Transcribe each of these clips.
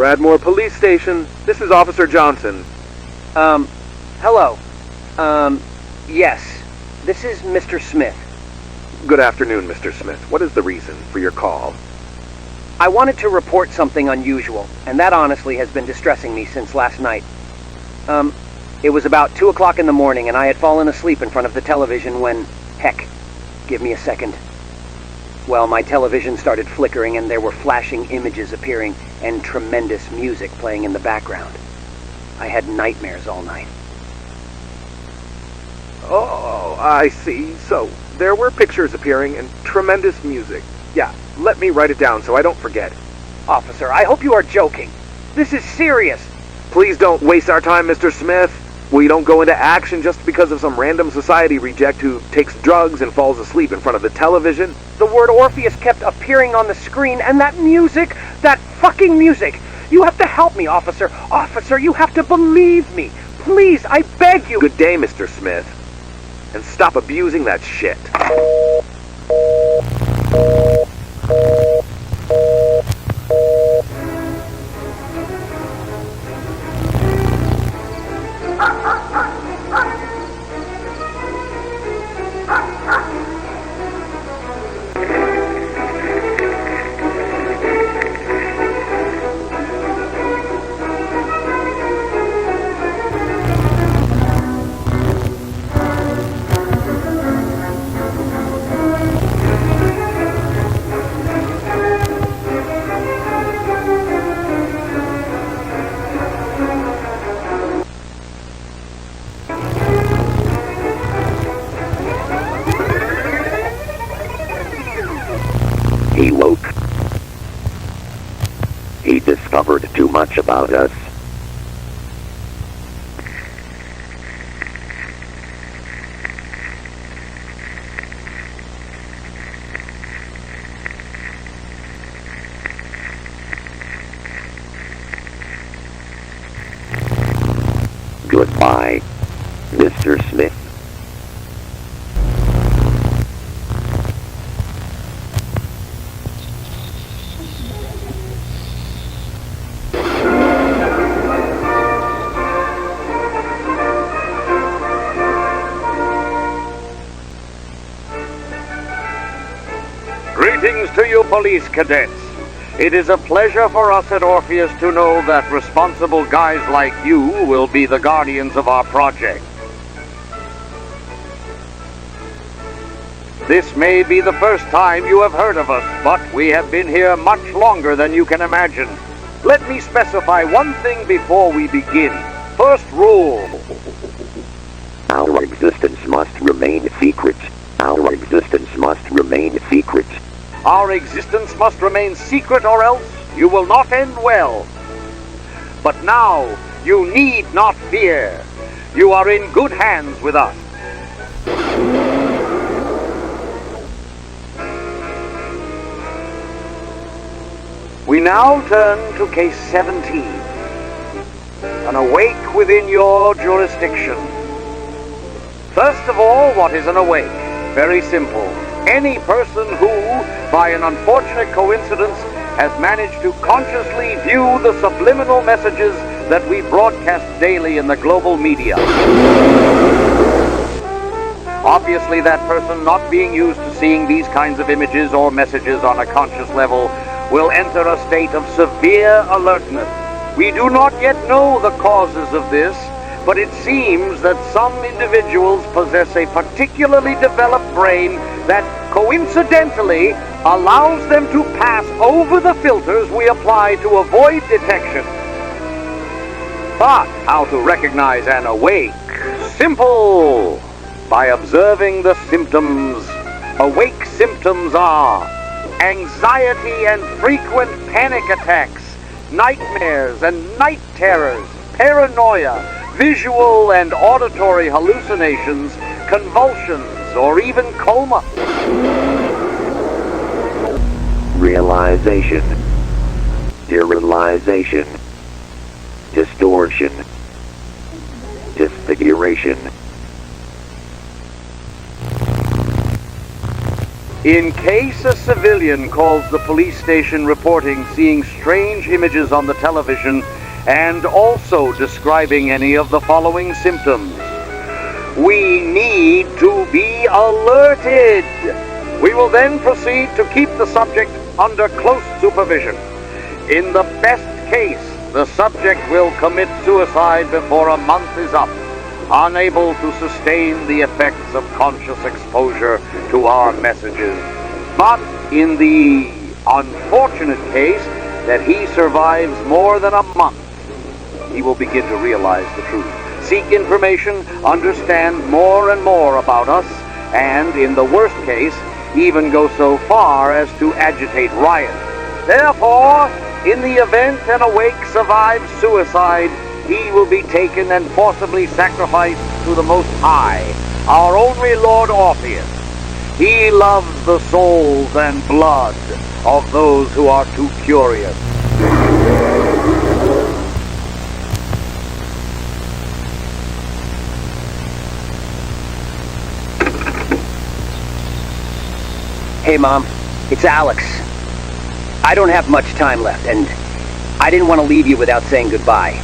Bradmore Police Station. This is Officer Johnson. Hello. Yes. This is Mr. Smith. Good afternoon, Mr. Smith. What is the reason for your call? I wanted to report something unusual, and that honestly has been distressing me since last night. It was about 2 o'clock in the morning, and I had fallen asleep in front of the television when... Heck, give me a second. Well, my television started flickering, and there were flashing images appearing, and tremendous music playing in the background. I had nightmares all night. Oh, I see. So, there were pictures appearing and tremendous music. Yeah, let me write it down so I don't forget. Officer, I hope you are joking. This is serious. Please don't waste our time, Mr. Smith. We don't go into action just because of some random society reject who takes drugs and falls asleep in front of the television. The word Orpheus kept appearing on the screen, and that music, that fucking music. You have to help me, officer. Officer, you have to believe me. Please, I beg you. Good day, Mr. Smith. And stop abusing that shit. He woke. He discovered too much about us. Goodbye, Mr. Smith. Greetings to you, police cadets. It is a pleasure for us at Orpheus to know that responsible guys like you will be the guardians of our project. This may be the first time you have heard of us, but we have been here much longer than you can imagine. Let me specify one thing before we begin. First rule. Our existence must remain secret. Our existence must remain secret. Our existence must remain secret, or else you will not end well. But now, you need not fear. You are in good hands with us. We now turn to case 17. An awake within your jurisdiction. First of all, what is an awake? Very simple. Any person who, by an unfortunate coincidence, has managed to consciously view the subliminal messages that we broadcast daily in the global media. Obviously, that person not being used to seeing these kinds of images or messages on a conscious level will enter a state of severe alertness. We do not yet know the causes of this, but it seems that some individuals possess a particularly developed brain that coincidentally allows them to pass over the filters we apply to avoid detection. But how to recognize an awake? Simple! By observing the symptoms. Awake symptoms are anxiety and frequent panic attacks, nightmares and night terrors, paranoia, visual and auditory hallucinations, convulsions, or even coma. Realization. Derealization. Distortion. Disfiguration. In case a civilian calls the police station reporting seeing strange images on the television and also describing any of the following symptoms. We need to be alerted. We will then proceed to keep the subject under close supervision. In the best case, the subject will commit suicide before a month is up, unable to sustain the effects of conscious exposure to our messages. But in the unfortunate case that he survives more than a month, he will begin to realize the truth, seek information, understand more and more about us, and in the worst case, even go so far as to agitate riots. Therefore, in the event an awake survives suicide, he will be taken and forcibly sacrificed to the Most High, our only Lord Orpheus. He loves the souls and blood of those who are too curious. Hey, Mom. It's Alex. I don't have much time left, and I didn't want to leave you without saying goodbye.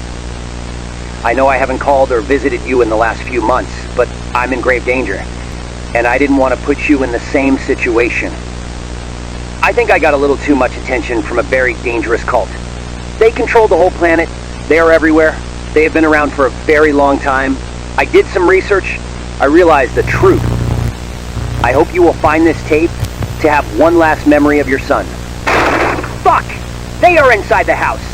I know I haven't called or visited you in the last few months, but I'm in grave danger, and I didn't want to put you in the same situation. I think I got a little too much attention from a very dangerous cult. They control the whole planet. They are everywhere. They have been around for a very long time. I did some research. I realized the truth. I hope you will find this tape to have one last memory of your son. Fuck! They are inside the house!